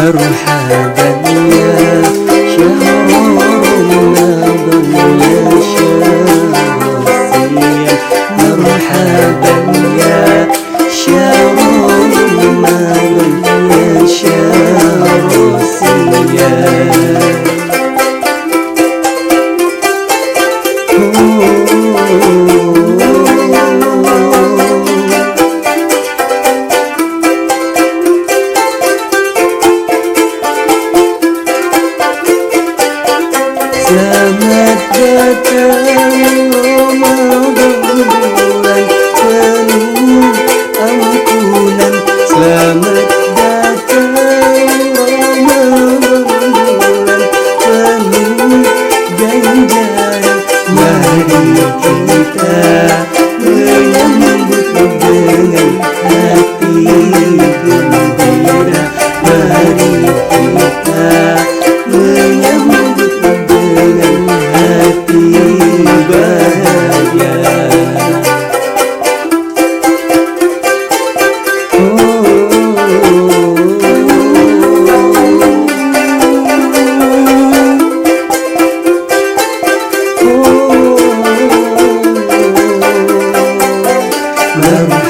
مرحبا يا شهر رمضان يا شمسية، مرحبا يا شهر رمضان يا شمسية. Selamat datang Ramadan, bulan penuh ampunan. Selamat datang Ramadan, bulan penuh ganjaran. Mari kita menyambut dengan hati gembira. Mari kita menyambut dengan hati bahagia. Merhaba